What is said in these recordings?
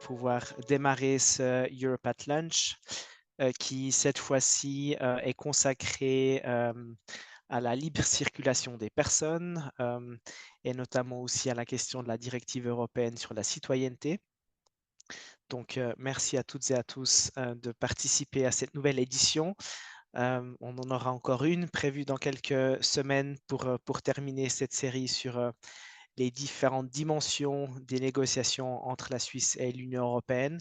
pouvoir démarrer ce Europe at Lunch qui, cette fois-ci, est consacré à la libre circulation des personnes et notamment aussi à la question de la directive européenne sur la citoyenneté. Donc, merci à toutes et à tous de participer à cette nouvelle édition. On en aura encore une prévue dans quelques semaines pour terminer cette série sur les différentes dimensions des négociations entre la Suisse et l'Union européenne.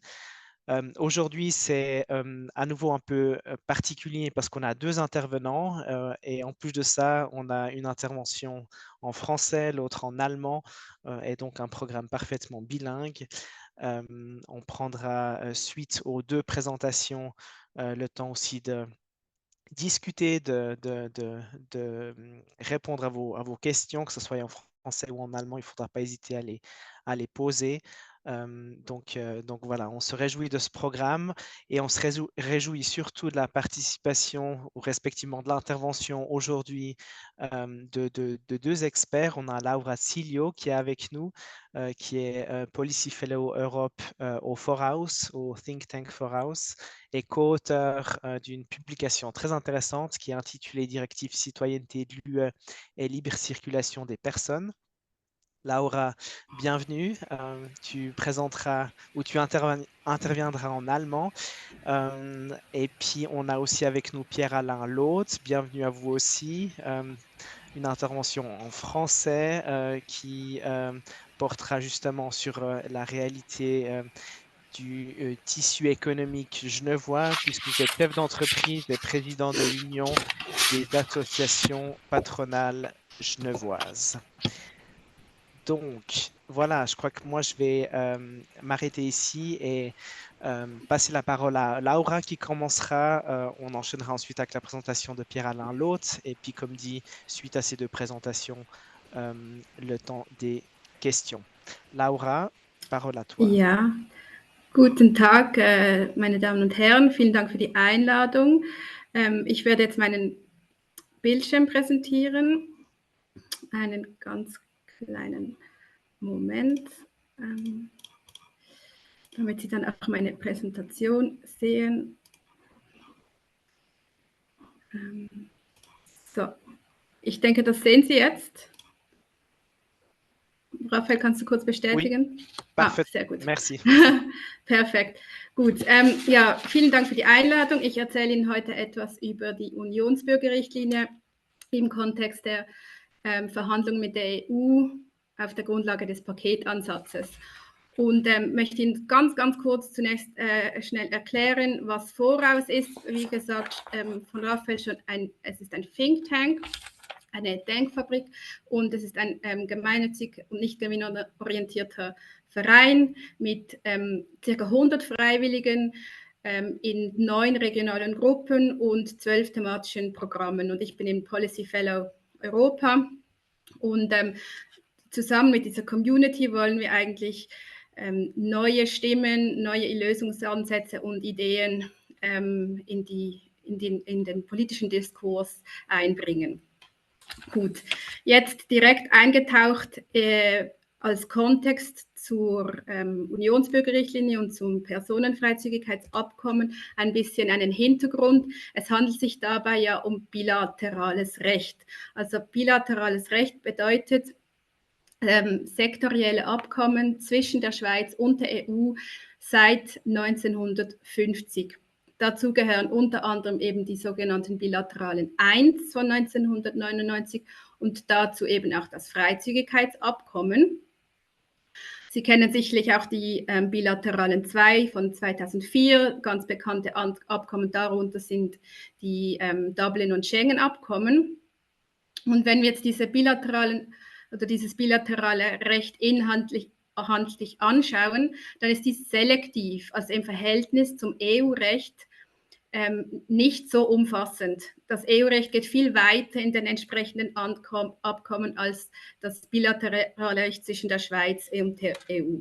Aujourd'hui, c'est à nouveau un peu particulier parce qu'on a deux intervenants et en plus de ça, on a une intervention en français, l'autre en allemand et donc un programme parfaitement bilingue. On prendra suite aux deux présentations le temps aussi de discuter, de répondre à vos questions, que ce soit en français ou en allemand. Il ne faudra pas hésiter à les poser. Donc voilà, on se réjouit de ce programme et on se réjouit surtout de la participation ou respectivement de l'intervention aujourd'hui de deux experts. On a Laura Silio qui est avec nous, qui est Policy Fellow Europe au Forhouse, au Think Tank Forhouse, et co-auteur d'une publication très intéressante qui est intitulée Directive citoyenneté de l'UE et libre circulation des personnes. Laura, bienvenue. Tu présenteras ou tu interviendras en allemand. Et puis, on a aussi avec nous Pierre-Alain Lothe. Bienvenue à vous aussi. Une intervention en français qui portera justement sur la réalité du tissu économique genevois, puisque vous êtes chef d'entreprise et président de l'Union des associations patronales genevoises. Donc, voilà, je crois que moi, je vais m'arrêter ici et passer la parole à Laura qui commencera. On enchaînera ensuite avec la présentation de Pierre-Alain Lothe. Et puis, comme dit, suite à ces deux présentations, le temps des questions. Laura, parole à toi. Ja, guten Tag, meine Damen und Herren. Vielen Dank für die Einladung. Ich werde jetzt meinen Bildschirm präsentieren. Einen ganz kleinen Moment, damit Sie dann auch meine Präsentation sehen. So, ich denke, das sehen Sie jetzt. Raphael, kannst du kurz bestätigen? Oui, parfait. Sehr gut. Merci. Perfekt. Gut. Ja, vielen Dank für die Einladung. Ich erzähle Ihnen heute etwas über die Unionsbürgerrichtlinie im Kontext der Verhandlungen mit der EU auf der Grundlage des Paketansatzes. Und möchte Ihnen ganz kurz zunächst schnell erklären, was Voraus ist. Wie gesagt, von Raphael schon, es ist ein Think Tank, eine Denkfabrik, und es ist ein gemeinnützig und nicht gewinnorientierter Verein mit ca. 100 Freiwilligen in 9 regionalen Gruppen und 12 thematischen Programmen. Und ich bin im Policy Fellow Europa. Und zusammen mit dieser Community wollen wir eigentlich neue Stimmen, neue Lösungsansätze und Ideen in den politischen Diskurs einbringen. Gut, jetzt direkt eingetaucht als Kontext zur Unionsbürgerrichtlinie und zum Personenfreizügigkeitsabkommen ein bisschen einen Hintergrund. Es handelt sich dabei ja um bilaterales Recht. Also bilaterales Recht bedeutet sektorielle Abkommen zwischen der Schweiz und der EU seit 1950. Dazu gehören unter anderem eben die sogenannten bilateralen 1 von 1999 und dazu eben auch das Freizügigkeitsabkommen. Sie kennen sicherlich auch die bilateralen 2 von 2004, ganz bekannte Abkommen darunter sind die Dublin- und Schengen-Abkommen. Und wenn wir jetzt dieses bilaterale Recht inhaltlich anschauen, dann ist dies selektiv, also im Verhältnis zum EU-Recht nicht so umfassend. Das EU-Recht geht viel weiter in den entsprechenden Abkommen als das bilaterale Recht zwischen der Schweiz und der EU.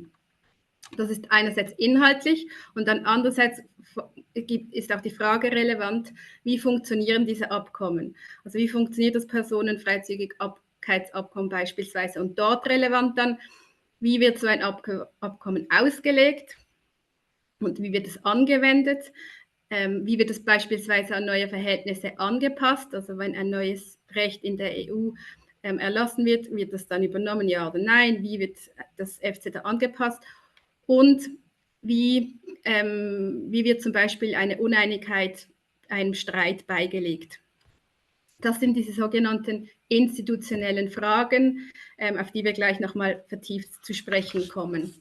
Das ist einerseits inhaltlich und dann andererseits ist auch die Frage relevant, wie funktionieren diese Abkommen? Also wie funktioniert das Personenfreizügigkeitsabkommen beispielsweise? Und dort relevant dann, wie wird so ein Abkommen ausgelegt? und wie wird es angewendet, wie wird es beispielsweise an neue Verhältnisse angepasst, also wenn ein neues Recht in der EU erlassen wird das dann übernommen, ja oder nein, wie wird das FZA angepasst und wie wird zum Beispiel eine Uneinigkeit einem Streit beigelegt. Das sind diese sogenannten institutionellen Fragen, auf die wir gleich nochmal vertieft zu sprechen kommen.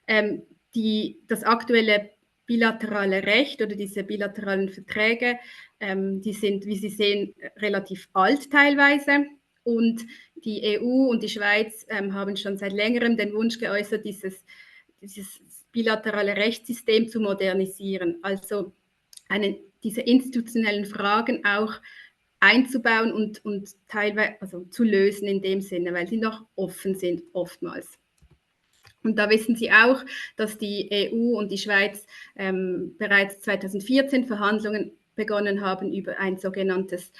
Das aktuelle bilaterale Recht oder diese bilateralen Verträge, die sind, wie Sie sehen, relativ alt teilweise. Und die EU und die Schweiz haben schon seit längerem den Wunsch geäußert, dieses bilaterale Rechtssystem zu modernisieren. Also diese institutionellen Fragen auch einzubauen und teilweise also zu lösen in dem Sinne, weil sie noch offen sind oftmals. Und da wissen Sie auch, dass die EU und die Schweiz bereits 2014 Verhandlungen begonnen haben über ein sogenanntes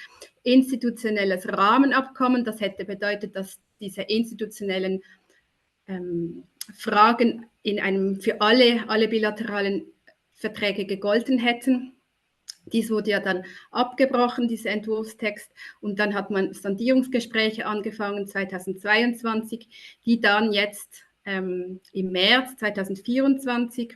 institutionelles Rahmenabkommen. Das hätte bedeutet, dass diese institutionellen Fragen in einem für alle bilateralen Verträge gegolten hätten. Dies wurde ja dann abgebrochen, dieser Entwurfstext, und dann hat man Sondierungsgespräche angefangen 2022, die dann jetzt im März 2024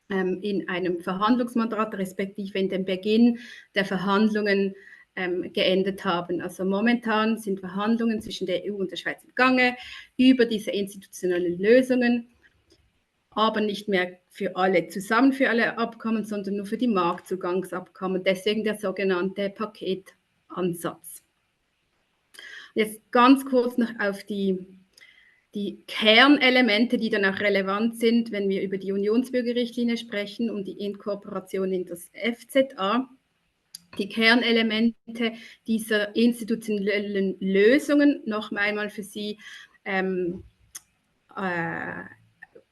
in einem Verhandlungsmandat respektive in dem Beginn der Verhandlungen geendet haben. Also momentan sind Verhandlungen zwischen der EU und der Schweiz im Gange über diese institutionellen Lösungen, aber nicht mehr für alle zusammen für alle Abkommen, sondern nur für die Marktzugangsabkommen. Deswegen der sogenannte Paketansatz. Jetzt ganz kurz noch auf die Kernelemente, die dann auch relevant sind, wenn wir über die Unionsbürgerrichtlinie sprechen und die Inkorporation in das FZA. Die Kernelemente dieser institutionellen Lösungen noch einmal für Sie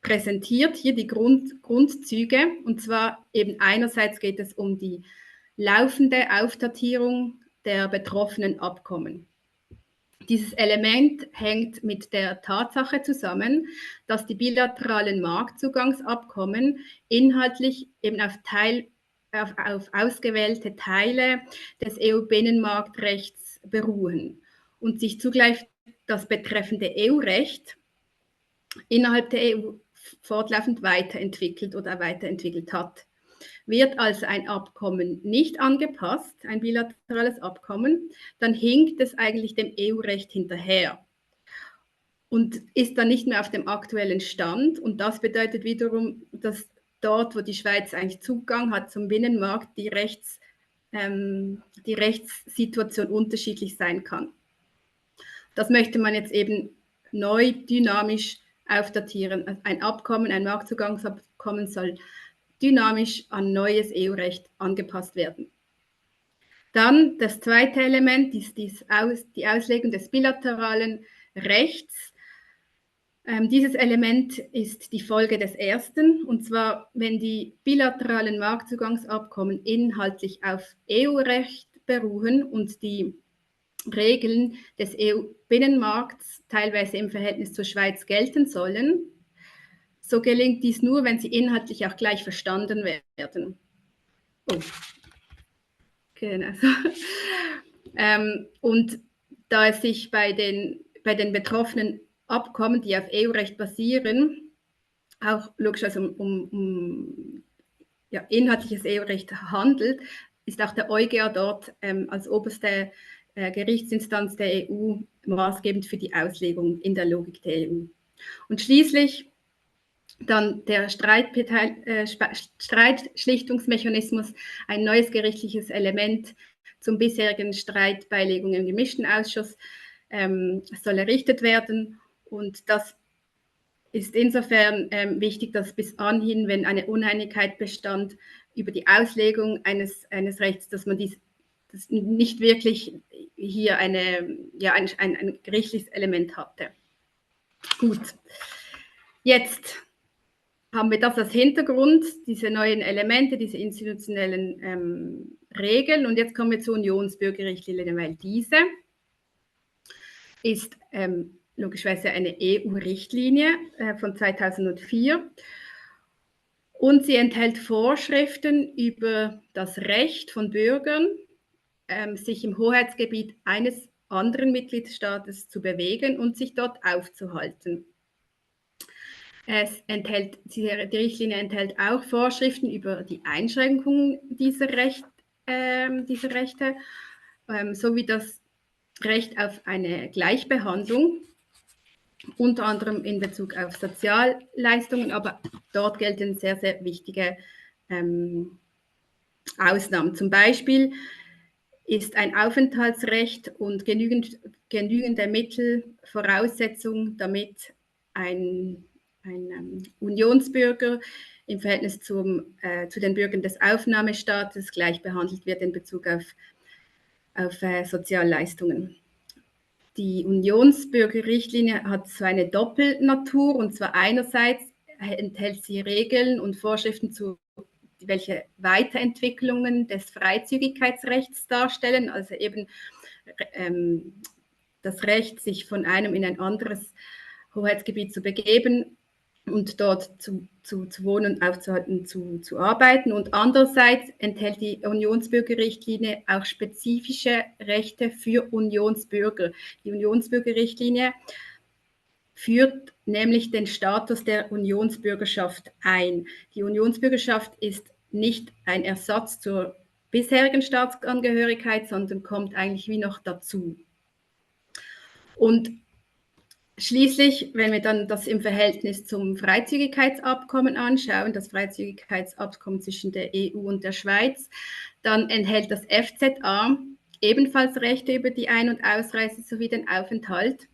präsentiert, hier die Grundzüge. Und zwar eben einerseits geht es um die laufende Aufdatierung der betroffenen Abkommen. Dieses Element hängt mit der Tatsache zusammen, dass die bilateralen Marktzugangsabkommen inhaltlich eben auf ausgewählte Teile des EU-Binnenmarktrechts beruhen und sich zugleich das betreffende EU-Recht innerhalb der EU fortlaufend weiterentwickelt oder weiterentwickelt hat. Wird also ein Abkommen nicht angepasst, ein bilaterales Abkommen, dann hinkt es eigentlich dem EU-Recht hinterher und ist dann nicht mehr auf dem aktuellen Stand. Und das bedeutet wiederum, dass dort, wo die Schweiz eigentlich Zugang hat zum Binnenmarkt, die Rechtssituation unterschiedlich sein kann. Das möchte man jetzt eben neu, dynamisch aufdatieren. Ein Abkommen, ein Marktzugangsabkommen soll dynamisch an neues EU-Recht angepasst werden. Dann das zweite Element ist die Auslegung des bilateralen Rechts. Dieses Element ist die Folge des ersten, und zwar, wenn die bilateralen Marktzugangsabkommen inhaltlich auf EU-Recht beruhen und die Regeln des EU-Binnenmarkts teilweise im Verhältnis zur Schweiz gelten sollen, so gelingt dies nur, wenn sie inhaltlich auch gleich verstanden werden. Oh. Genau. Und da es sich bei den betroffenen Abkommen, die auf EU-Recht basieren, auch logischerweise um inhaltliches EU-Recht handelt, ist auch der EuGH dort als oberste Gerichtsinstanz der EU maßgebend für die Auslegung in der Logik der EU. Und schließlich dann der Streitschlichtungsmechanismus, ein neues gerichtliches Element zum bisherigen Streitbeilegung im gemischten Ausschuss, soll errichtet werden. Und das ist insofern wichtig, dass bis anhin, wenn eine Uneinigkeit bestand über die Auslegung eines Rechts, dass man das nicht wirklich hier ein gerichtliches Element hatte. Gut, jetzt haben wir das als Hintergrund, diese neuen Elemente, diese institutionellen Regeln. Und jetzt kommen wir zur Unionsbürgerrichtlinie, weil diese ist logischerweise eine EU-Richtlinie von 2004. Und sie enthält Vorschriften über das Recht von Bürgern, sich im Hoheitsgebiet eines anderen Mitgliedstaates zu bewegen und sich dort aufzuhalten. Die Richtlinie enthält auch Vorschriften über die Einschränkungen dieser Rechte, sowie das Recht auf eine Gleichbehandlung, unter anderem in Bezug auf Sozialleistungen, aber dort gelten sehr, sehr wichtige Ausnahmen. Zum Beispiel ist ein Aufenthaltsrecht und genügende Mittel Voraussetzung, damit ein Unionsbürger im Verhältnis zu den Bürgern des Aufnahmestaates gleich behandelt wird in Bezug auf Sozialleistungen. Die Unionsbürgerrichtlinie hat so eine Doppelnatur, und zwar einerseits enthält sie Regeln und Vorschriften welche Weiterentwicklungen des Freizügigkeitsrechts darstellen, also eben das Recht, sich von einem in ein anderes Hoheitsgebiet zu begeben und dort zu wohnen, aufzuhalten, zu arbeiten. Und andererseits enthält die Unionsbürgerrichtlinie auch spezifische Rechte für Unionsbürger. Die Unionsbürgerrichtlinie führt nämlich den Status der Unionsbürgerschaft ein. Die Unionsbürgerschaft ist nicht ein Ersatz zur bisherigen Staatsangehörigkeit, sondern kommt eigentlich wie noch dazu. Und schließlich, wenn wir dann das im Verhältnis zum Freizügigkeitsabkommen anschauen, das Freizügigkeitsabkommen zwischen der EU und der Schweiz, dann enthält das FZA ebenfalls Rechte über die Ein- und Ausreise sowie den Aufenthalt.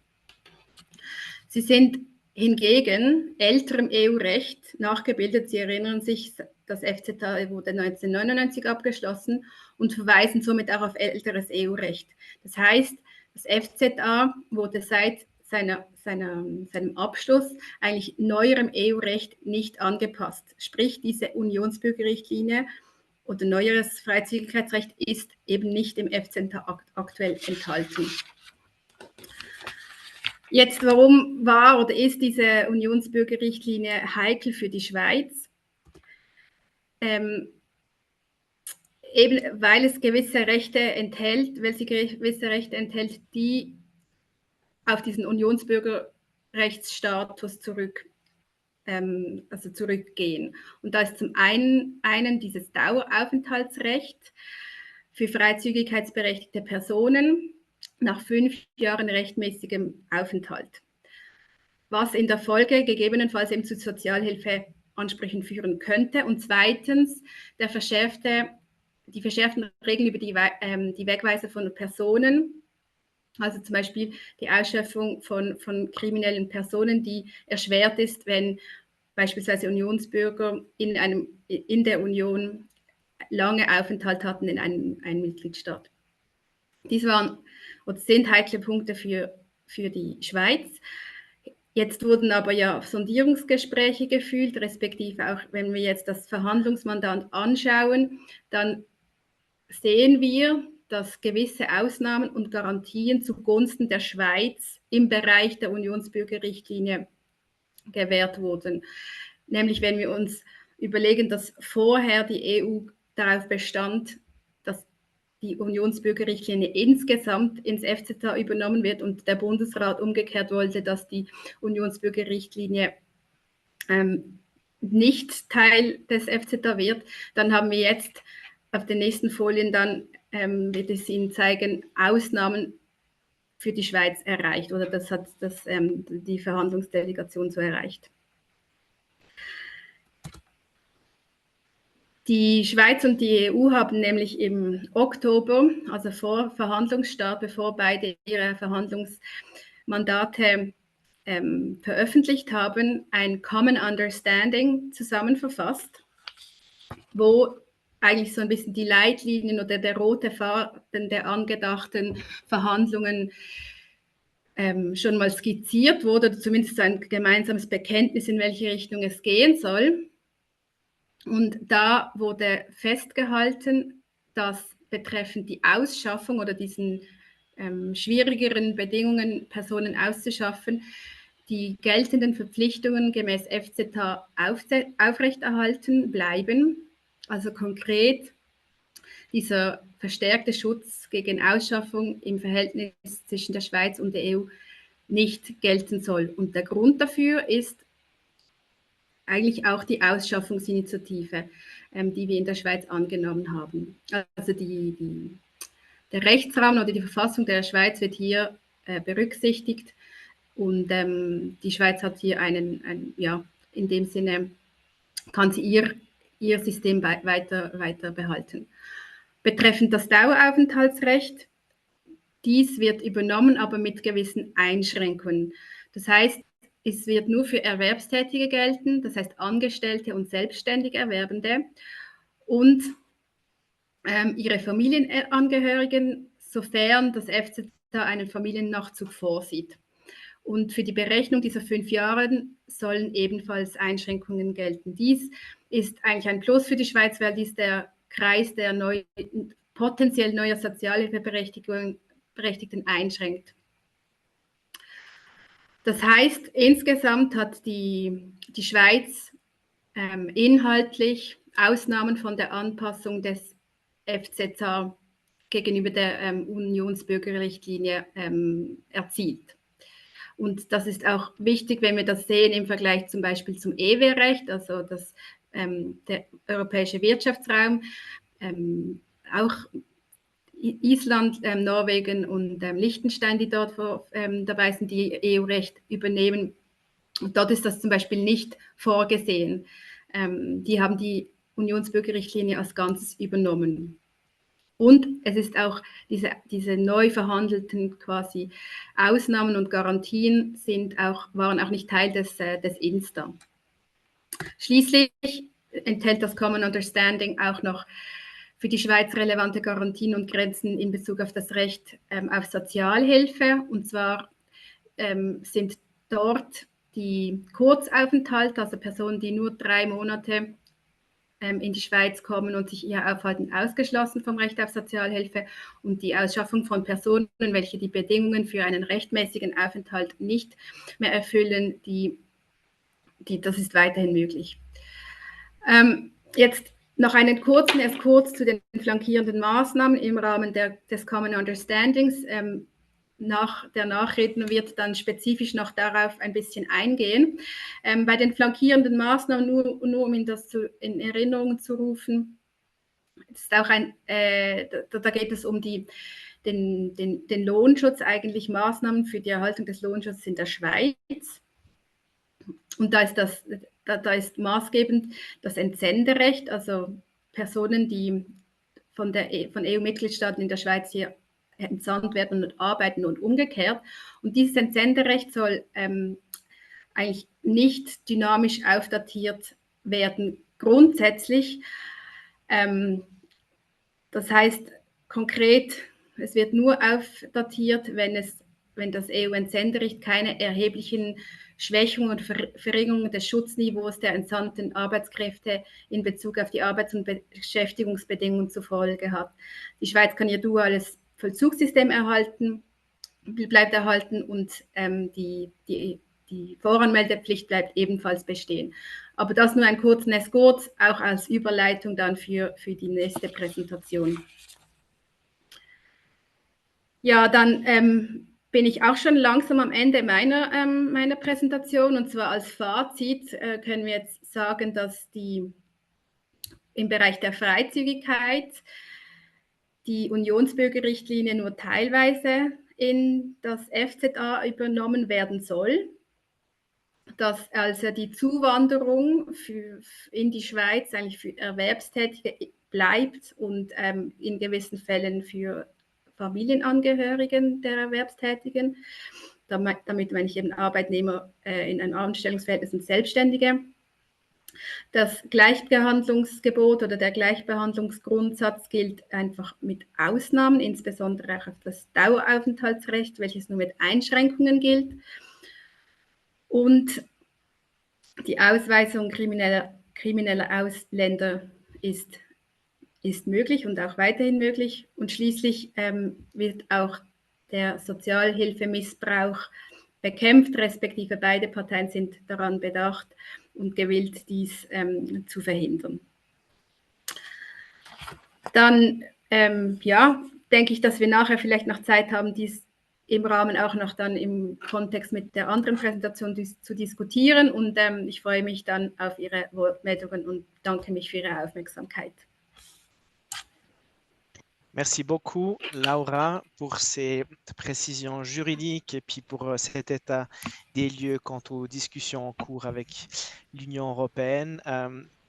Sie sind hingegen älterem EU-Recht nachgebildet. Sie erinnern sich, das FZA wurde 1999 abgeschlossen und verweisen somit auch auf älteres EU-Recht. Das heißt, das FZA wurde seit seinem Abschluss eigentlich neuerem EU-Recht nicht angepasst. Sprich, diese Unionsbürgerrichtlinie oder neueres Freizügigkeitsrecht ist eben nicht im FZA aktuell enthalten. Jetzt, warum war oder ist diese Unionsbürgerrichtlinie heikel für die Schweiz? Eben weil es gewisse Rechte enthält, die auf diesen Unionsbürgerrechtsstatus zurückgehen. Und da ist zum einen dieses Daueraufenthaltsrecht für freizügigkeitsberechtigte Personen nach 5 Jahren rechtmäßigem Aufenthalt, was in der Folge gegebenenfalls eben zu Sozialhilfeansprüchen führen könnte. Und zweitens die verschärften Regeln über die Wegweise von Personen, also zum Beispiel die Ausschaffung von kriminellen Personen, die erschwert ist, wenn beispielsweise Unionsbürger in der Union lange Aufenthalt hatten in einem Mitgliedstaat. Dies waren oder sind heikle Punkte für die Schweiz. Jetzt wurden aber ja Sondierungsgespräche geführt, respektive auch wenn wir jetzt das Verhandlungsmandat anschauen, dann sehen wir, dass gewisse Ausnahmen und Garantien zugunsten der Schweiz im Bereich der Unionsbürgerrichtlinie gewährt wurden. Nämlich wenn wir uns überlegen, dass vorher die EU darauf bestand, dass die Unionsbürgerrichtlinie insgesamt ins FZA übernommen wird und der Bundesrat umgekehrt wollte, dass die Unionsbürgerrichtlinie nicht Teil des FZA wird, dann haben wir jetzt auf den nächsten Folien dann wird es Ihnen zeigen, Ausnahmen für die Schweiz erreicht, oder das hat die Verhandlungsdelegation so erreicht. Die Schweiz und die EU haben nämlich im Oktober, also vor Verhandlungsstart, bevor beide ihre Verhandlungsmandate veröffentlicht haben, ein Common Understanding zusammenverfasst, wo eigentlich so ein bisschen die Leitlinien oder der rote Faden der angedachten Verhandlungen schon mal skizziert wurde, oder zumindest ein gemeinsames Bekenntnis, in welche Richtung es gehen soll. Und da wurde festgehalten, dass betreffend die Ausschaffung oder diesen schwierigeren Bedingungen, Personen auszuschaffen, die geltenden Verpflichtungen gemäß FZH aufrechterhalten bleiben. Also konkret dieser verstärkte Schutz gegen Ausschaffung im Verhältnis zwischen der Schweiz und der EU nicht gelten soll. Und der Grund dafür ist eigentlich auch die Ausschaffungsinitiative, die wir in der Schweiz angenommen haben. Also der Rechtsrahmen oder die Verfassung der Schweiz wird hier berücksichtigt und die Schweiz hat hier in dem Sinne kann sie ihr System weiter behalten. Betreffend das Daueraufenthaltsrecht, dies wird übernommen, aber mit gewissen Einschränkungen. Das heißt, es wird nur für Erwerbstätige gelten, das heißt Angestellte und selbstständig Erwerbende und ihre Familienangehörigen, sofern das FZH einen Familiennachzug vorsieht. Und für die Berechnung dieser 5 Jahre sollen ebenfalls Einschränkungen gelten. Dies ist eigentlich ein Plus für die Schweiz, weil dies der Kreis der potenziell neuer Sozialhilfeberechtigten einschränkt. Das heißt, insgesamt hat die Schweiz inhaltlich Ausnahmen von der Anpassung des FZH gegenüber der Unionsbürgerrichtlinie erzielt. Und das ist auch wichtig, wenn wir das sehen im Vergleich zum Beispiel zum EW-Recht, also der europäische Wirtschaftsraum, auch Island, Norwegen und Liechtenstein, die dort dabei sind, die EU-Recht übernehmen. Und dort ist das zum Beispiel nicht vorgesehen. Die haben die Unionsbürgerrichtlinie als Ganzes übernommen. Und es ist auch diese neu verhandelten quasi Ausnahmen und Garantien waren auch nicht Teil des INSTA. Schließlich enthält das Common Understanding auch noch für die Schweiz relevante Garantien und Grenzen in Bezug auf das Recht auf Sozialhilfe. Und zwar sind dort die Kurzaufenthalte, also Personen, die nur 3 Monate in die Schweiz kommen und sich hier aufhalten, ausgeschlossen vom Recht auf Sozialhilfe, und die Ausschaffung von Personen, welche die Bedingungen für einen rechtmäßigen Aufenthalt nicht mehr erfüllen, das ist weiterhin möglich. Jetzt noch erst kurz zu den flankierenden Maßnahmen im Rahmen des Common Understandings. Der Nachredner wird dann spezifisch noch darauf ein bisschen eingehen. Bei den flankierenden Maßnahmen, nur um das in Erinnerung zu rufen, ist auch da geht es um den Lohnschutz, eigentlich Maßnahmen für die Erhaltung des Lohnschutzes in der Schweiz. Und da ist maßgebend das Entsenderecht, also Personen, die von EU-Mitgliedstaaten in der Schweiz hier entsandt werden und arbeiten und umgekehrt. Und dieses Entsenderecht soll eigentlich nicht dynamisch aufdatiert werden, grundsätzlich. Das heißt konkret, es wird nur aufdatiert, wenn das EU-Entsenderecht keine erheblichen Schwächungen und Verringerungen des Schutzniveaus der entsandten Arbeitskräfte in Bezug auf die Arbeits- und Beschäftigungsbedingungen zur Folge hat. Die Schweiz kann ihr duales Vollzugssystem bleibt erhalten und die Voranmeldepflicht bleibt ebenfalls bestehen. Aber das nur ein kurzer Escort, auch als Überleitung dann für die nächste Präsentation. Ja, dann bin ich auch schon langsam am Ende meiner Präsentation, und zwar als Fazit können wir jetzt sagen, dass im Bereich der Freizügigkeit die Unionsbürgerrichtlinie nur teilweise in das FZA übernommen werden soll, dass also die Zuwanderung in die Schweiz eigentlich für Erwerbstätige bleibt und in gewissen Fällen für Familienangehörigen der Erwerbstätigen. Damit meine ich eben Arbeitnehmer in einem Anstellungsverhältnis und Selbstständige. Das Gleichbehandlungsgebot oder der Gleichbehandlungsgrundsatz gilt einfach mit Ausnahmen, insbesondere auch auf das Daueraufenthaltsrecht, welches nur mit Einschränkungen gilt. Und die Ausweisung krimineller Ausländer ist möglich und auch weiterhin möglich. Und schließlich wird auch der Sozialhilfemissbrauch bekämpft, respektive beide Parteien sind daran bedacht und gewillt, dies zu verhindern. Dann ja, denke ich, dass wir nachher vielleicht noch Zeit haben, dies im Rahmen auch noch dann im Kontext mit der anderen Präsentation zu diskutieren. Und ich freue mich dann auf Ihre Wortmeldungen und danke mich für Ihre Aufmerksamkeit. Merci beaucoup, Laura, pour ces précisions juridiques et puis pour cet état des lieux quant aux discussions en cours avec l'Union européenne.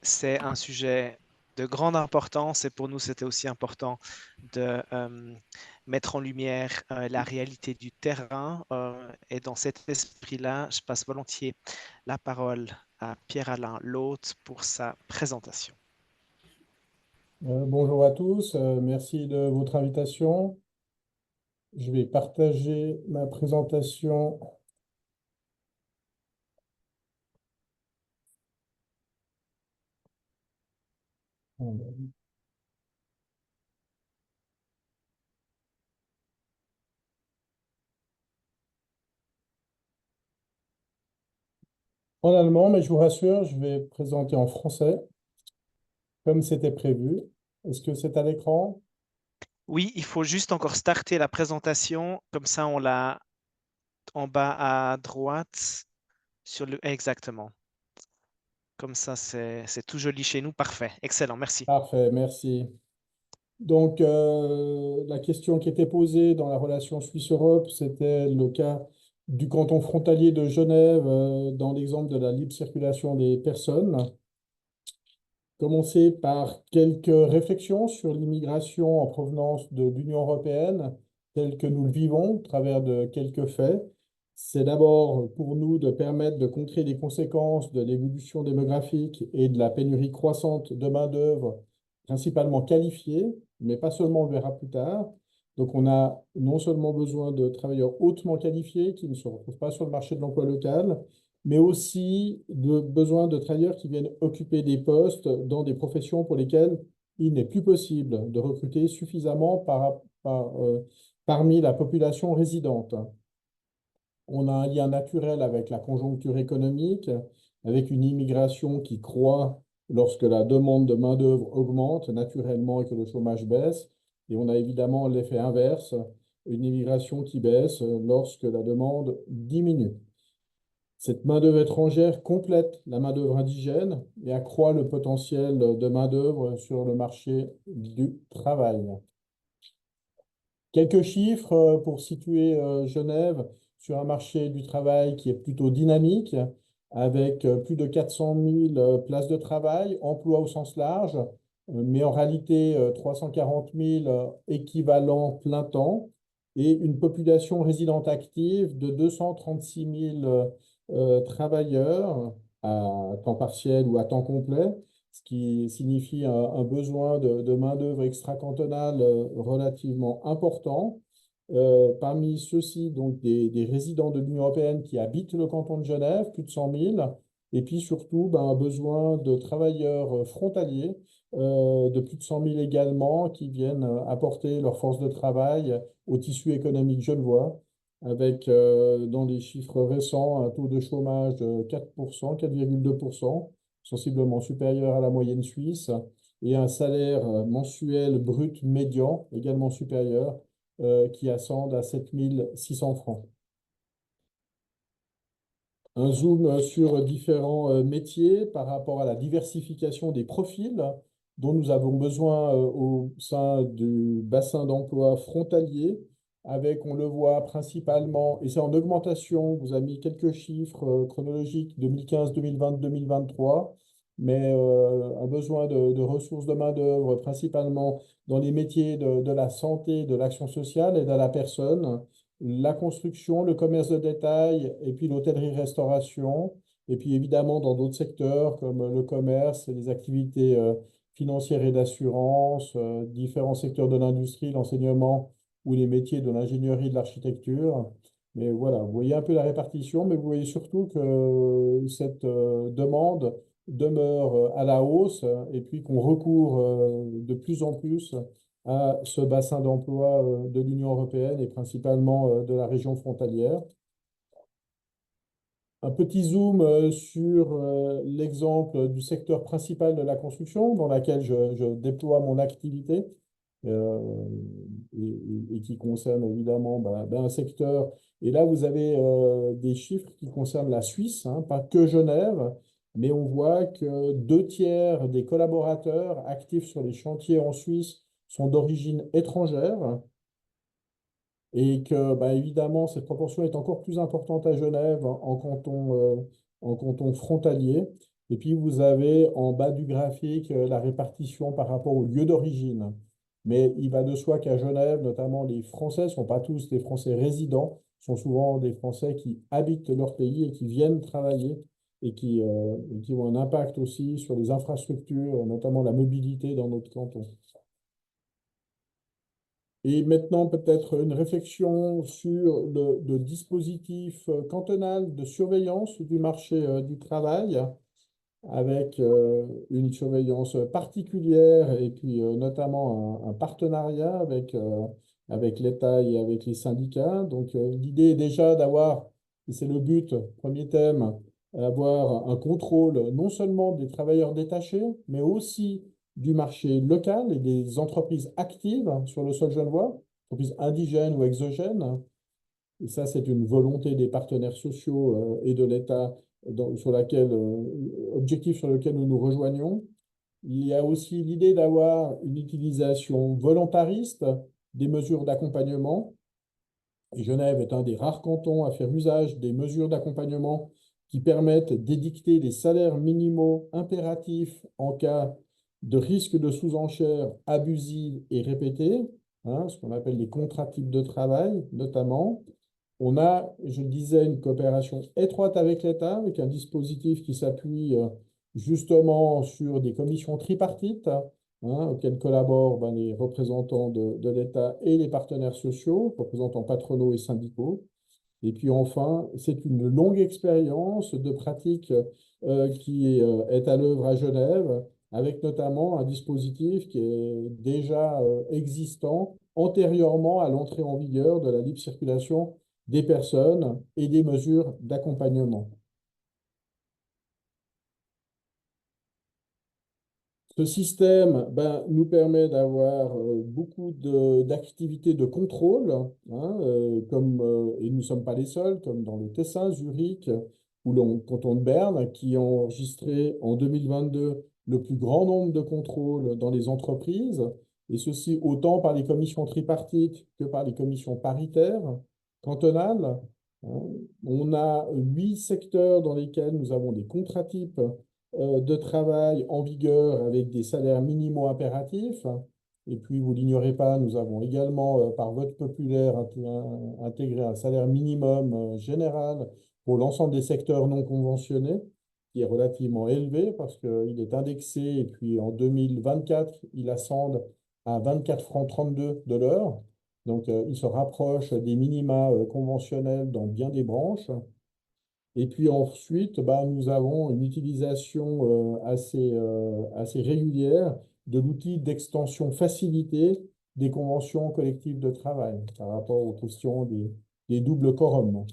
C'est un sujet de grande importance et pour nous, c'était aussi important de mettre en lumière la réalité du terrain. Et dans cet esprit-là, je passe volontiers la parole à Pierre-Alain Lhôte pour sa présentation. Bonjour à tous, merci de votre invitation. Je vais partager ma présentation. En allemand, mais je vous rassure, je vais présenter en français, comme c'était prévu. Est-ce que c'est à l'écran? Oui, il faut juste encore starter la présentation. Comme ça, on l'a en bas à droite. Exactement. Comme ça, c'est tout joli chez nous. Parfait. Excellent. Merci. Parfait, merci. Donc, la question qui était posée dans la relation Suisse-Europe, c'était le cas du canton frontalier de Genève dans l'exemple de la libre circulation des personnes. Commencer par quelques réflexions sur l'immigration en provenance de l'Union européenne, telle que nous le vivons, au travers de quelques faits. C'est d'abord pour nous de permettre de contrer les conséquences de l'évolution démographique et de la pénurie croissante de main-d'œuvre, principalement qualifiée, mais pas seulement, on le verra plus tard. Donc, on a non seulement besoin de travailleurs hautement qualifiés qui ne se retrouvent pas sur le marché de l'emploi local, mais aussi besoin de travailleurs qui viennent occuper des postes dans des professions pour lesquelles il n'est plus possible de recruter suffisamment parmi la population résidente. On a un lien naturel avec la conjoncture économique, avec une immigration qui croît lorsque la demande de main-d'œuvre augmente naturellement et que le chômage baisse. Et on a évidemment l'effet inverse, une immigration qui baisse lorsque la demande diminue. Cette main-d'œuvre étrangère complète la main-d'œuvre indigène et accroît le potentiel de main-d'œuvre sur le marché du travail. Quelques chiffres pour situer Genève sur un marché du travail qui est plutôt dynamique, avec plus de 400 000 places de travail, emploi au sens large, mais en réalité 340 000 équivalents plein temps et une population résidente active de 236 000 travailleurs à temps partiel ou à temps complet, ce qui signifie un besoin de main-d'œuvre extracantonale relativement important. Parmi ceux-ci, donc des résidents de l'Union européenne qui habitent le canton de Genève, plus de 100 000, et puis surtout un besoin de travailleurs frontaliers de plus de 100 000 également qui viennent apporter leur force de travail au tissu économique genevois, avec dans les chiffres récents un taux de chômage de 4%, 4,2%, sensiblement supérieur à la moyenne suisse, et un salaire mensuel brut médian également supérieur, qui ascendent à 7 600 francs. Un zoom sur différents métiers par rapport à la diversification des profils dont nous avons besoin au sein du bassin d'emploi frontalier, avec, on le voit principalement, et c'est en augmentation, vous avez mis quelques chiffres chronologiques 2015, 2020, 2023, mais un besoin de ressources de main-d'œuvre principalement dans les métiers de la santé, de l'action sociale et de la personne, la construction, le commerce de détail et puis l'hôtellerie-restauration, et puis évidemment dans d'autres secteurs comme le commerce et les activités financières et d'assurance, différents secteurs de l'industrie, l'enseignement ou les métiers de l'ingénierie et de l'architecture. Mais voilà, vous voyez un peu la répartition, mais vous voyez surtout que cette demande demeure à la hausse et puis qu'on recourt de plus en plus à ce bassin d'emploi de l'Union européenne et principalement de la région frontalière. un petit zoom sur l'exemple du secteur principal de la construction dans laquelle je déploie mon activité euh, et qui concerne évidemment un secteur. Et là, vous avez des chiffres qui concernent la Suisse, hein, pas que Genève, mais on voit que 2 tiers des collaborateurs actifs sur les chantiers en Suisse sont d'origine étrangère et que, évidemment, cette proportion est encore plus importante à Genève en canton frontalier. Et puis, vous avez en bas du graphique la répartition par rapport au lieu d'origine. Mais il va de soi qu'à Genève, notamment, les Français ne sont pas tous des Français résidents, sont souvent des Français qui habitent leur pays et qui viennent travailler et qui ont un impact aussi sur les infrastructures, notamment la mobilité dans notre canton. Et maintenant, peut-être une réflexion sur le dispositif cantonal de surveillance du marché du travail, avec une surveillance particulière et puis notamment un partenariat avec l'État et avec les syndicats. Donc, l'idée est déjà d'avoir, et c'est le but, premier thème, avoir un contrôle non seulement des travailleurs détachés, mais aussi du marché local et des entreprises actives sur le sol genevois, entreprises indigènes ou exogènes. Et ça, c'est une volonté des partenaires sociaux et de l'État objectif sur lequel nous nous rejoignons. Il y a aussi l'idée d'avoir une utilisation volontariste des mesures d'accompagnement. Et Genève est un des rares cantons à faire usage des mesures d'accompagnement qui permettent d'édicter des salaires minimaux impératifs en cas de risque de sous-enchère abusive et répétée, hein, ce qu'on appelle les contrats types de travail notamment. On a, je le disais, une coopération étroite avec l'État, avec un dispositif qui s'appuie justement sur des commissions tripartites, hein, auxquelles collaborent les représentants de l'État et les partenaires sociaux, représentants patronaux et syndicaux. Et puis enfin, c'est une longue expérience de pratique qui est à l'œuvre à Genève, avec notamment un dispositif qui est déjà existant antérieurement à l'entrée en vigueur de la libre circulation des personnes et des mesures d'accompagnement. Ce système nous permet d'avoir beaucoup d'activités de contrôle, hein, et nous ne sommes pas les seuls, comme dans le Tessin, Zurich ou le canton de Berne, qui ont enregistré en 2022 le plus grand nombre de contrôles dans les entreprises, et ceci autant par les commissions tripartites que par les commissions paritaires cantonales. Hein. On a 8 secteurs dans lesquels nous avons des contrats types de travail en vigueur avec des salaires minimaux impératifs. Et puis, vous l'ignorez pas, nous avons également, par vote populaire, intégré un salaire minimum général pour l'ensemble des secteurs non conventionnés, qui est relativement élevé parce qu'il est indexé. Et puis, en 2024, il ascende à 24 francs 32 de l'heure. Donc, il se rapproche des minima conventionnels dans bien des branches. Et puis ensuite, nous avons une utilisation assez régulière de l'outil d'extension facilitée des conventions collectives de travail par rapport aux questions des doubles quorums.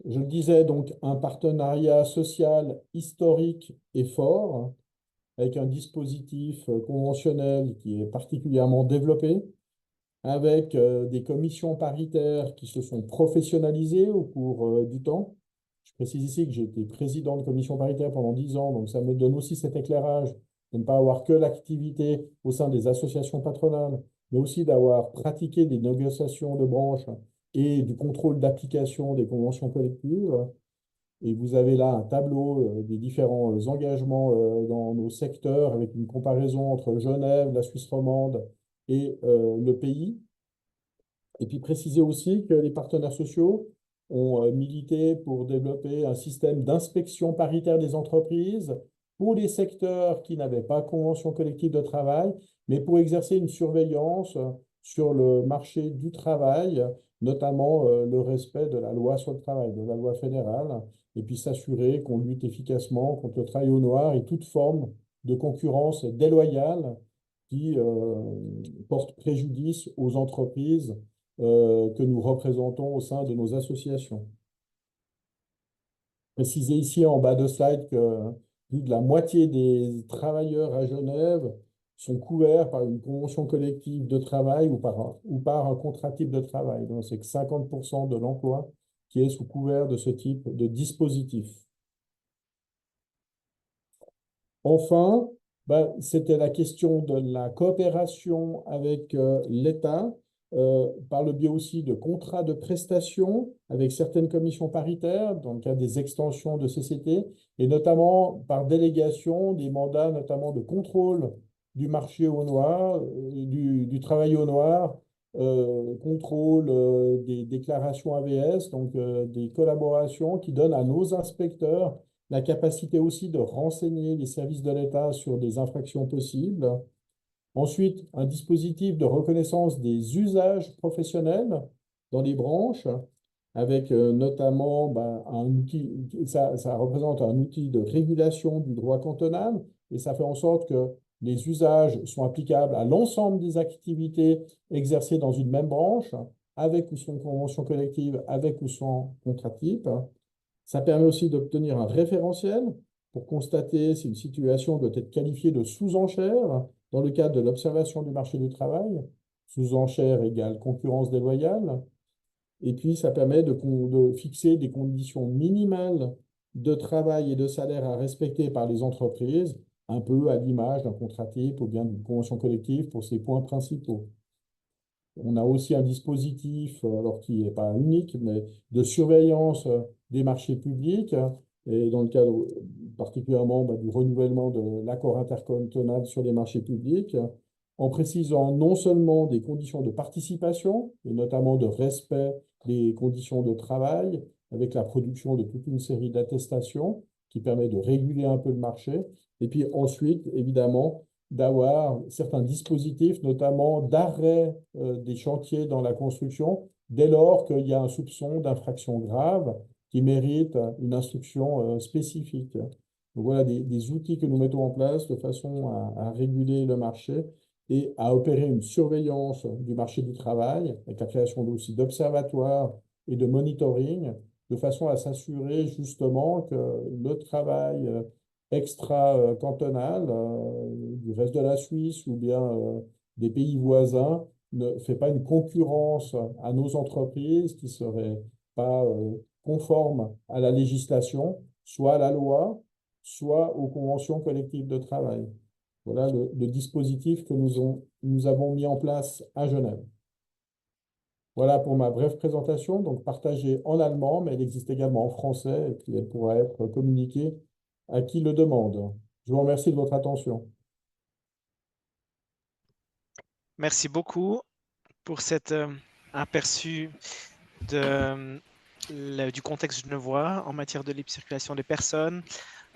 Je le disais, donc, un partenariat social historique et fort, avec un dispositif conventionnel qui est particulièrement développé, avec des commissions paritaires qui se sont professionnalisées au cours du temps. Je précise ici que j'ai été président de commission paritaire pendant 10 ans, donc ça me donne aussi cet éclairage de ne pas avoir que l'activité au sein des associations patronales, mais aussi d'avoir pratiqué des négociations de branche et du contrôle d'application des conventions collectives. Et vous avez là un tableau des différents engagements dans nos secteurs avec une comparaison entre Genève, la Suisse romande et le pays. Et puis préciser aussi que les partenaires sociaux ont milité pour développer un système d'inspection paritaire des entreprises pour les secteurs qui n'avaient pas convention collective de travail, mais pour exercer une surveillance sur le marché du travail, notamment le respect de la loi sur le travail, de la loi fédérale, et puis s'assurer qu'on lutte efficacement contre le travail au noir et toute forme de concurrence déloyale qui porte préjudice aux entreprises que nous représentons au sein de nos associations. préciser ici en bas de slide que plus de la moitié des travailleurs à Genève sont couverts par une convention collective de travail ou par un contrat type de travail. Donc, c'est que 50% de l'emploi qui est sous couvert de ce type de dispositif. Enfin, c'était la question de la coopération avec l'État, par le biais aussi de contrats de prestation avec certaines commissions paritaires, dans le cadre des extensions de CCT, et notamment par délégation des mandats, notamment de contrôle du marché au noir, du travail au noir, contrôle des déclarations AVS, donc des collaborations qui donnent à nos inspecteurs la capacité aussi de renseigner les services de l'État sur des infractions possibles. Ensuite, un dispositif de reconnaissance des usages professionnels dans les branches, avec notamment un outil, ça représente un outil de régulation du droit cantonal, et ça fait en sorte que les usages sont applicables à l'ensemble des activités exercées dans une même branche, avec ou sans convention collective, avec ou sans contrat type. Ça permet aussi d'obtenir un référentiel pour constater si une situation doit être qualifiée de sous-enchère dans le cadre de l'observation du marché du travail. Sous-enchère égale concurrence déloyale. Et puis, ça permet de fixer des conditions minimales de travail et de salaire à respecter par les entreprises, un peu à l'image d'un contrat type ou bien d'une convention collective pour ces points principaux. On a aussi un dispositif, alors qui n'est pas unique, mais de surveillance des marchés publics, et dans le cadre particulièrement du renouvellement de l'accord intercantonal sur les marchés publics, en précisant non seulement des conditions de participation, et notamment de respect des conditions de travail, avec la production de toute une série d'attestations qui permet de réguler un peu le marché, et puis ensuite, évidemment, d'avoir certains dispositifs, notamment d'arrêt des chantiers dans la construction, dès lors qu'il y a un soupçon d'infraction grave qui mérite une instruction spécifique. Donc voilà des outils que nous mettons en place de façon à réguler le marché et à opérer une surveillance du marché du travail, avec la création aussi d'observatoires et de monitoring, de façon à s'assurer justement que le travail extra-cantonal du reste de la Suisse ou bien des pays voisins ne fait pas une concurrence à nos entreprises qui ne seraient pas conformes à la législation, soit à la loi, soit aux conventions collectives de travail. Voilà le dispositif que nous avons mis en place à Genève. Voilà pour ma brève présentation, donc partagée en allemand, mais elle existe également en français et puis elle pourra être communiquée à qui le demande. Je vous remercie de votre attention. Merci beaucoup pour cet aperçu du contexte genevois en matière de libre circulation des personnes.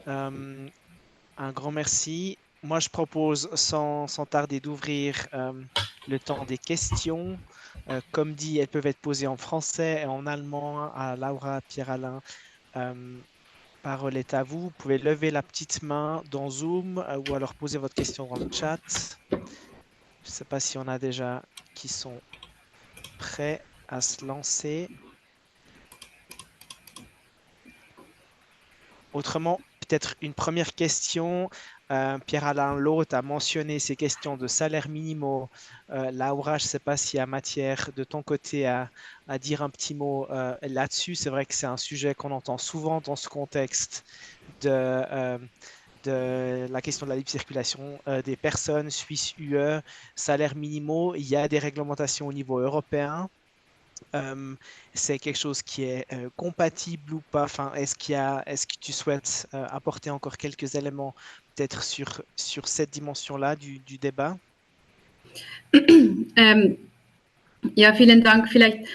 Un grand merci. Moi, je propose sans tarder d'ouvrir le temps des questions. Comme dit, elles peuvent être posées en français et en allemand à Laura, Pierre-Alain. Parole est à vous. Vous pouvez lever la petite main dans Zoom ou alors poser votre question dans le chat. Je ne sais pas si on a déjà qui sont prêts à se lancer. Autrement, peut-être une première question. Pierre-Alain Lot a mentionné ces questions de salaire minimaux. Laura, je ne sais pas s'il y a matière de ton côté à dire un petit mot là-dessus. C'est vrai que c'est un sujet qu'on entend souvent dans ce contexte de la question de la libre circulation des personnes Suisse-UE, salaires minimaux. Il y a des réglementations au niveau européen. C'est quelque chose qui est compatible ou pas? Enfin, est-ce que tu souhaites apporter encore quelques éléments peut-être sur cette dimension-là du débat? Ja, vielen Dank. Vielleicht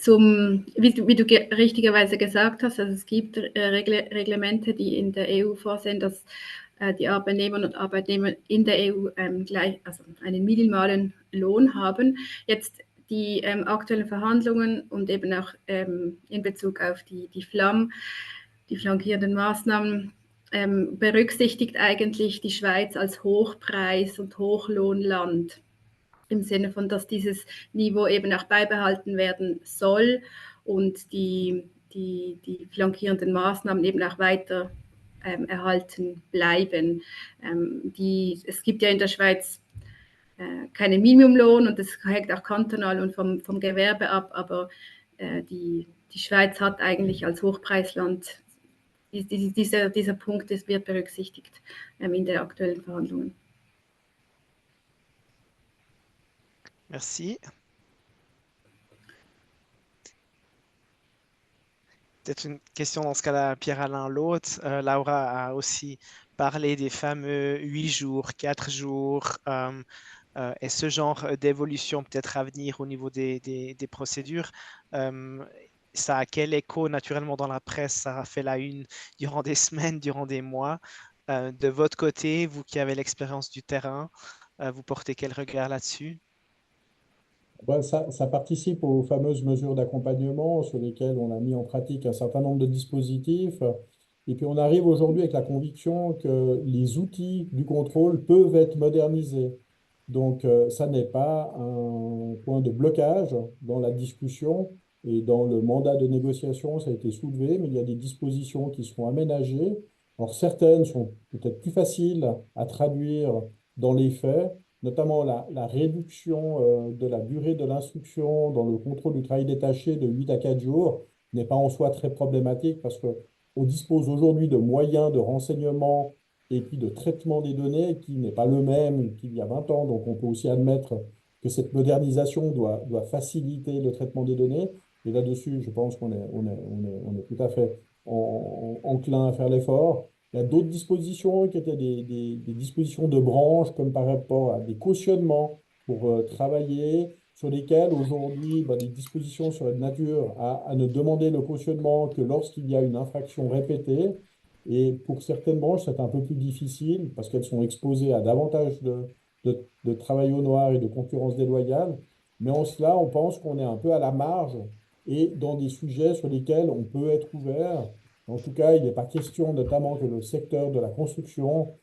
wie du richtigerweise gesagt hast, also es gibt Reglemente, die in der EU vorsehen, dass die Arbeitnehmer und Arbeitnehmer in der EU also einen minimalen Lohn haben. Jetzt die aktuellen Verhandlungen und eben auch in Bezug auf die FLAM, die flankierenden Maßnahmen, berücksichtigt eigentlich die Schweiz als Hochpreis- und Hochlohnland. Im Sinne von, dass dieses Niveau eben auch beibehalten werden soll und die die flankierenden Maßnahmen eben auch weiter erhalten bleiben. Es gibt ja in der Schweiz keinen Minimumlohn und das hängt auch kantonal und vom Gewerbe ab, aber die Schweiz hat eigentlich als Hochpreisland, dieser Punkt wird berücksichtigt in den aktuellen Verhandlungen. Merci. Peut-être une question dans ce cas-là, Pierre-Alain Lautre. Laura a aussi parlé des fameux 8 jours, 4 jours, et ce genre d'évolution peut-être à venir au niveau des procédures. Ça a quel écho naturellement dans la presse? Ça a fait la une durant des semaines, durant des mois. De votre côté, vous qui avez l'expérience du terrain, vous portez quel regard là-dessus? Ça participe aux fameuses mesures d'accompagnement sur lesquelles on a mis en pratique un certain nombre de dispositifs. Et puis on arrive aujourd'hui avec la conviction que les outils du contrôle peuvent être modernisés. Donc ça n'est pas un point de blocage dans la discussion et dans le mandat de négociation, ça a été soulevé, mais il y a des dispositions qui seront aménagées. Alors certaines sont peut-être plus faciles à traduire dans les faits, notamment la réduction de la durée de l'instruction dans le contrôle du travail détaché de 8 à 4 jours n'est pas en soi très problématique parce qu'on dispose aujourd'hui de moyens de renseignement et puis de traitement des données qui n'est pas le même qu'il y a 20 ans. Donc on peut aussi admettre que cette modernisation doit faciliter le traitement des données. Et là-dessus, je pense qu'on est tout à fait enclin à faire l'effort. Il y a d'autres dispositions qui étaient des dispositions de branche, comme par rapport à des cautionnements pour travailler, sur lesquels aujourd'hui, des dispositions seraient de nature à ne demander le cautionnement que lorsqu'il y a une infraction répétée. Et pour certaines branches, c'est un peu plus difficile parce qu'elles sont exposées à davantage de travail au noir et de concurrence déloyale. Mais en cela, on pense qu'on est un peu à la marge et dans des sujets sur lesquels on peut être ouvert. En tout cas, il n'est pas question notamment que le secteur de la construction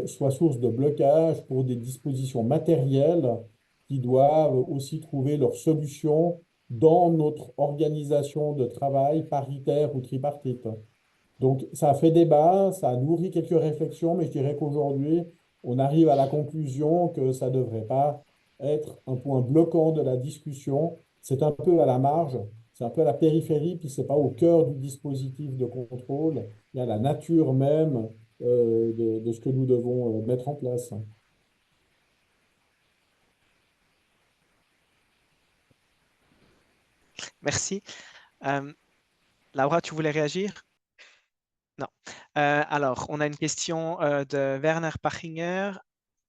soit source de blocage pour des dispositions matérielles qui doivent aussi trouver leur solution dans notre organisation de travail paritaire ou tripartite. Donc, ça a fait débat, ça a nourri quelques réflexions, mais je dirais qu'aujourd'hui, on arrive à la conclusion que ça ne devrait pas être un point bloquant de la discussion. C'est un peu à la marge, c'est un peu à la périphérie, puis ce n'est pas au cœur du dispositif de contrôle. Il y a la nature même de ce que nous devons mettre en place. Merci. Laura, tu voulais réagir? Non. Alors, on a une question de Werner Pachinger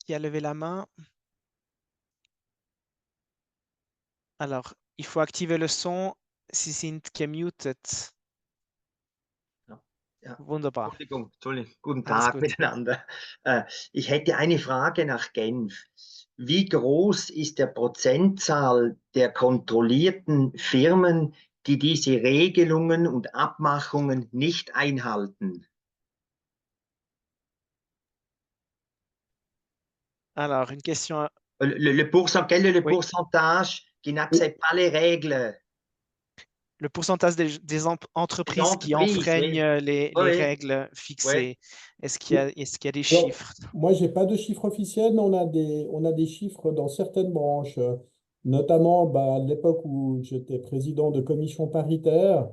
qui a levé la main. Alors, il faut activer le son. Sie sind gemutet. Ja. Wunderbar. Entschuldigung. Guten Alles Tag gut. miteinander. Ich hätte eine Frage nach Genf. Wie groß ist der Prozentzahl der kontrollierten Firmen, die diese Regelungen und Abmachungen nicht einhalten? Alors, une question. Quel est le Oui. pourcentage qui n'accepte pas les règles? Le pourcentage des entreprises qui enfreignent les règles fixées. Est-ce qu'il y a des chiffres? Moi, je n'ai pas de chiffres officiels, mais on a des chiffres dans certaines branches. Notamment, à l'époque où j'étais président de commission paritaire,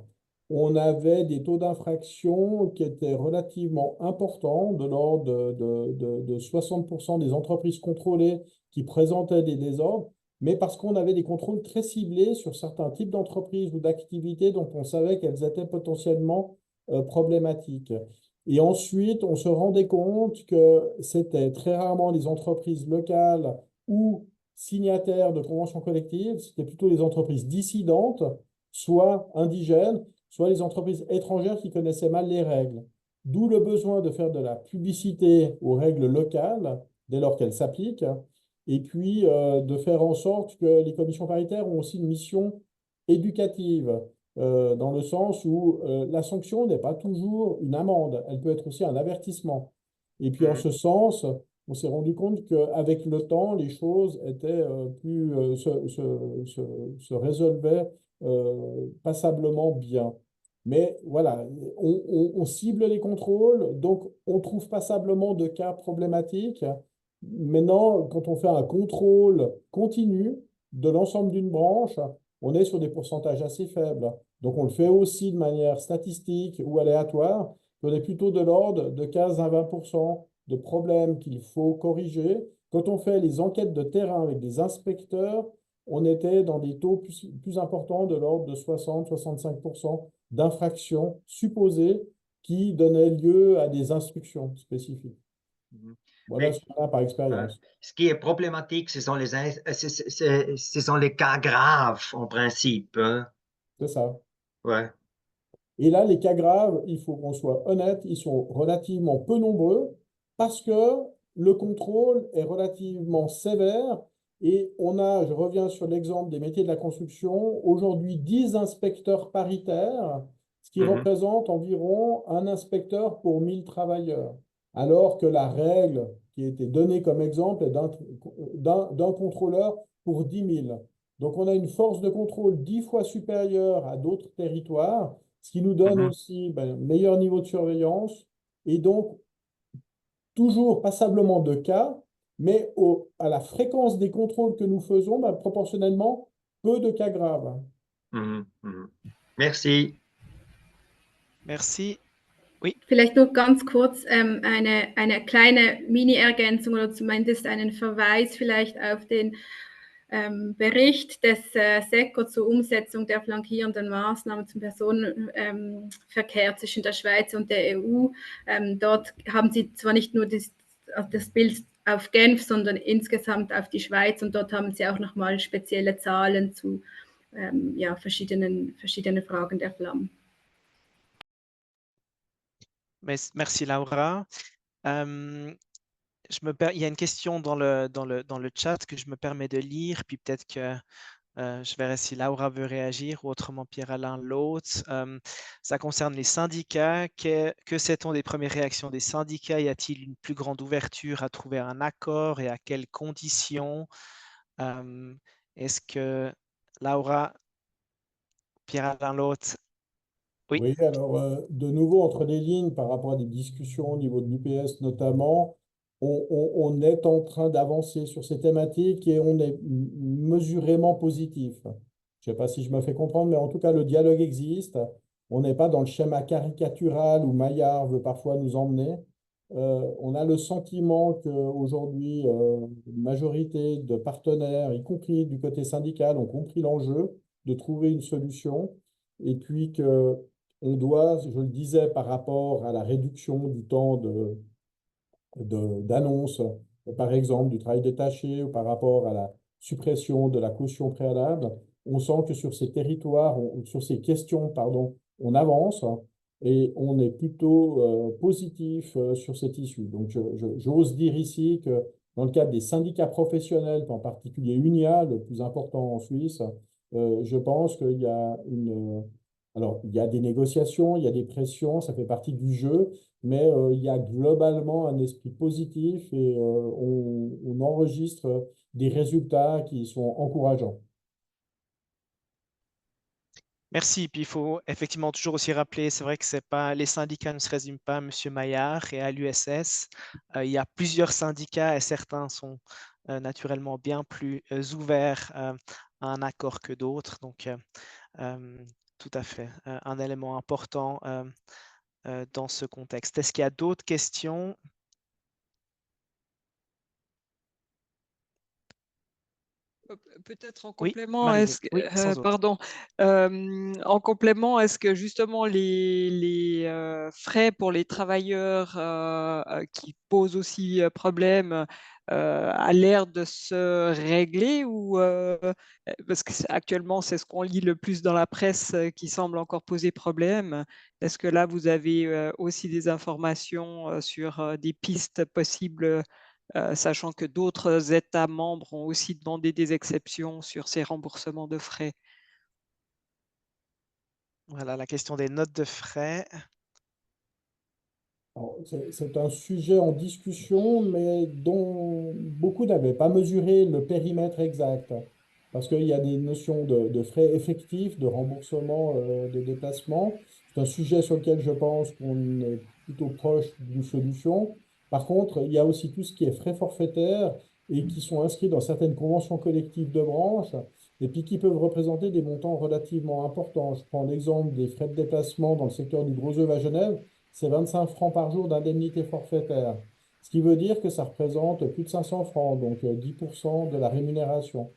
on avait des taux d'infraction qui étaient relativement importants, de l'ordre de 60% des entreprises contrôlées qui présentaient des désordres, mais parce qu'on avait des contrôles très ciblés sur certains types d'entreprises ou d'activités dont on savait qu'elles étaient potentiellement problématiques. Et ensuite, on se rendait compte que c'était très rarement les entreprises locales ou signataires de conventions collectives, c'était plutôt les entreprises dissidentes, soit indigènes, soit les entreprises étrangères qui connaissaient mal les règles. D'où le besoin de faire de la publicité aux règles locales, dès lors qu'elles s'appliquent, et puis de faire en sorte que les commissions paritaires ont aussi une mission éducative, dans le sens où la sanction n'est pas toujours une amende, elle peut être aussi un avertissement. Et puis en ce sens, on s'est rendu compte qu'avec le temps, les choses étaient se résolvaient passablement bien. Mais voilà, on cible les contrôles, donc on ne trouve passablement de cas problématiques. Maintenant, quand on fait un contrôle continu de l'ensemble d'une branche, on est sur des pourcentages assez faibles. Donc on le fait aussi de manière statistique ou aléatoire. On est plutôt de l'ordre de 15 à 20% de problèmes qu'il faut corriger. Quand on fait les enquêtes de terrain avec des inspecteurs, on était dans des taux plus importants de l'ordre de 60-65% d'infractions supposées qui donnaient lieu à des instructions spécifiques. Mhm. Voilà Mais ce qu'on a par expérience. ce qui est problématique, ce sont ce sont les cas graves en principe, hein. C'est ça. Ouais. Et là, les cas graves, il faut qu'on soit honnête, ils sont relativement peu nombreux parce que le contrôle est relativement sévère et on a, je reviens sur l'exemple des métiers de la construction, aujourd'hui 10 inspecteurs paritaires, ce qui Mhm. représente environ un inspecteur pour 1000 travailleurs, alors que la règle qui a été donnée comme exemple est d'un contrôleur pour 10 000. Donc on a une force de contrôle 10 fois supérieure à d'autres territoires, ce qui nous donne Mhm. aussi un meilleur niveau de surveillance et donc toujours passablement de cas, mais à la fréquence des contrôles que nous faisons, proportionnellement, peu de cas graves. Mhm. Mhm. Merci. Merci. Oui, Vielleicht nur ganz kurz eine kleine Mini-Ergänzung oder zumindest einen Verweis vielleicht auf den Bericht des SECO zur Umsetzung der flankierenden Maßnahmen zum Personenverkehr zwischen der Schweiz und der EU. Dort haben Sie zwar nicht nur das Bild auf Genf, sondern insgesamt auf die Schweiz und dort haben Sie auch nochmal spezielle Zahlen zu ja, verschiedenen Fragen der Flammen. merci Laura. Il y a une question dans le chat que je me permets de lire, puis peut-être que je verrai si Laura veut réagir ou autrement Pierre-Alain l'autre. Ça concerne les syndicats. Que sait-on des premières réactions des syndicats? Y a-t-il une plus grande ouverture à trouver un accord et à quelles conditions? Est-ce que Laura, Pierre-Alain l'autre? Oui. Oui, alors de nouveau, entre les lignes, par rapport à des discussions au niveau de l'UPS notamment, on est en train d'avancer sur ces thématiques et on est mesurément positif. Je ne sais pas si je me fais comprendre, mais en tout cas, le dialogue existe. On n'est pas dans le schéma caricatural où Maillard veut parfois nous emmener. On a le sentiment qu'aujourd'hui, une majorité de partenaires, y compris du côté syndical, ont compris l'enjeu de trouver une solution et puis que on doit, je le disais, par rapport à la réduction du temps d'annonce, par exemple, du travail détaché, ou par rapport à la suppression de la caution préalable, on sent que sur ces territoires, sur ces questions, pardon, on avance et on est plutôt positif sur cette issue. Donc, j'ose dire ici que dans le cadre des syndicats professionnels, en particulier UNIA, le plus important en Suisse, je pense qu'il y a alors, il y a des négociations, il y a des pressions, ça fait partie du jeu, mais il y a globalement un esprit positif et on enregistre des résultats qui sont encourageants. Merci. Puis il faut effectivement toujours aussi rappeler, c'est vrai que c'est pas, les syndicats ne se résument pas à M. Maillard et à l'USS. Il y a plusieurs syndicats et certains sont naturellement bien plus ouverts à un accord que d'autres. Donc, tout à fait, un élément important dans ce contexte. Est-ce qu'il y a d'autres questions? Peut-être en Oui, complément, Marie-Lou. Oui, sans autre. pardon, en complément, est-ce que justement les frais pour les travailleurs qui posent aussi problème a l'air de se régler ou parce que actuellement c'est ce qu'on lit le plus dans la presse qui semble encore poser problème. Est-ce que là vous avez aussi des informations sur des pistes possibles? Sachant que d'autres États membres ont aussi demandé des exceptions sur ces remboursements de frais. Voilà la question des notes de frais. C'est un sujet en discussion, mais dont beaucoup n'avaient pas mesuré le périmètre exact. Parce qu'il y a des notions de frais effectifs, de remboursement de déplacement. C'est un sujet sur lequel je pense qu'on est plutôt proche d'une solution. Par contre, il y a aussi tout ce qui est frais forfaitaires et qui sont inscrits dans certaines conventions collectives de branche et puis qui peuvent représenter des montants relativement importants. Je prends l'exemple des frais de déplacement dans le secteur du Gros œuvre à Genève, c'est 25 francs par jour d'indemnité forfaitaire. Ce qui veut dire que ça représente plus de 500 francs, donc 10% de la rémunération.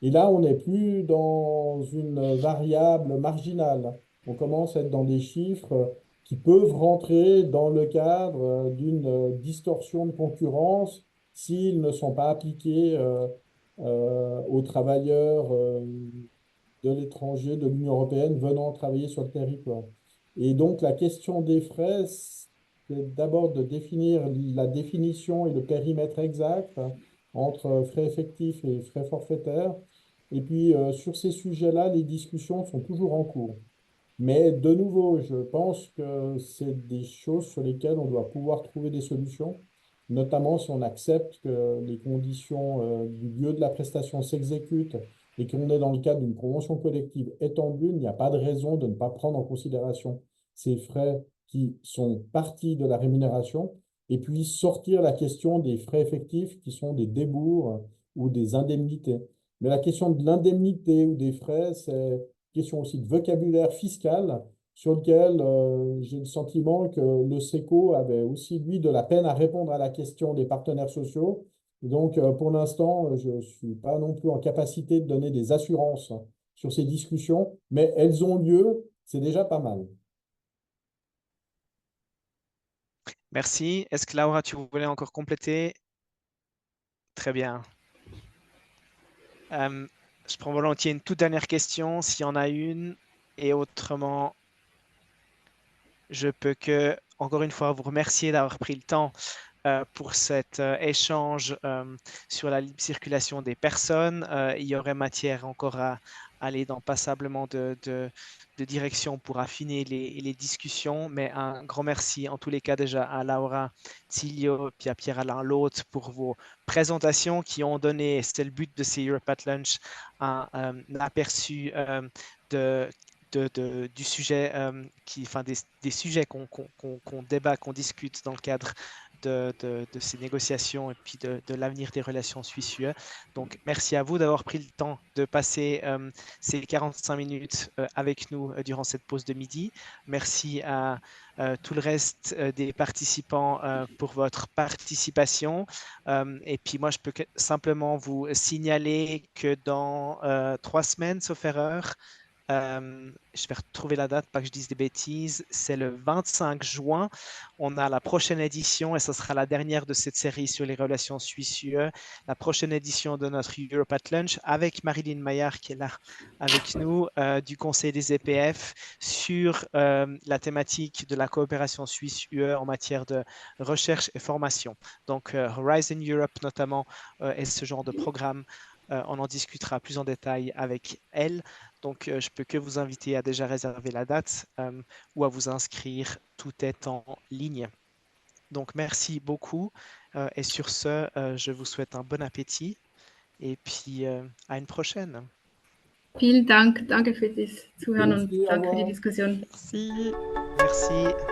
Et là, on n'est plus dans une variable marginale. On commence à être dans des chiffres qui peuvent rentrer dans le cadre d'une distorsion de concurrence s'ils ne sont pas appliqués aux travailleurs de l'étranger, de l'Union européenne venant travailler sur le territoire. Et donc, la question des frais, c'est d'abord de définir la définition et le périmètre exact entre frais effectifs et frais forfaitaires. Et puis, sur ces sujets-là, les discussions sont toujours en cours. Mais de nouveau, je pense que c'est des choses sur lesquelles on doit pouvoir trouver des solutions, notamment si on accepte que les conditions du lieu de la prestation s'exécutent et qu'on est dans le cadre d'une convention collective étendue, il n'y a pas de raison de ne pas prendre en considération ces frais qui sont partie de la rémunération et puis sortir la question des frais effectifs qui sont des débours ou des indemnités. Mais la question de l'indemnité ou des frais, c'est question aussi de vocabulaire fiscal sur lequel j'ai le sentiment que le SECO avait aussi, lui, de la peine à répondre à la question des partenaires sociaux. Donc, pour l'instant, je ne suis pas non plus en capacité de donner des assurances sur ces discussions, mais elles ont lieu, c'est déjà pas mal. Merci. Est-ce que Laura, tu voulais encore compléter? Très bien. Je prends volontiers une toute dernière question, s'il y en a une. Et autrement, je peux que, encore une fois, vous remercier d'avoir pris le temps pour cet échange sur la libre circulation des personnes. Il y aurait matière encore à aller dans passablement de direction pour affiner les discussions, mais un grand merci en tous les cas déjà à Laura Tilio et à Pierre-Alain Lhôte pour vos présentations qui ont donné, c'était le but de ces Europe at Lunch, un aperçu du sujet, enfin des sujets qu'on débat, qu'on discute dans le cadre de ces négociations et puis de l'avenir des relations Suisse-UE. Donc, merci à vous d'avoir pris le temps de passer ces 45 minutes avec nous durant cette pause de midi. Merci à tout le reste des participants pour votre participation. Et puis, moi, je peux simplement vous signaler que dans 3 semaines, sauf erreur, je vais retrouver la date, pas que je dise des bêtises, c'est le 25 juin. On a la prochaine édition et ce sera la dernière de cette série sur les relations Suisse-UE. La prochaine édition de notre Europe at Lunch avec Marilyn Maillard qui est là avec nous du Conseil des EPF sur la thématique de la coopération Suisse-UE en matière de recherche et formation. Donc Horizon Europe notamment est ce genre de programme. On en discutera plus en détail avec elle. Donc, je peux que vous inviter à déjà réserver la date ou à vous inscrire. Tout est en ligne. Donc, merci beaucoup. Et sur ce, je vous souhaite un bon appétit et puis à une prochaine. Vielen Dank. Danke für das Zuhören und Merci, au danke für die revoir. Diskussion. Merci. Merci.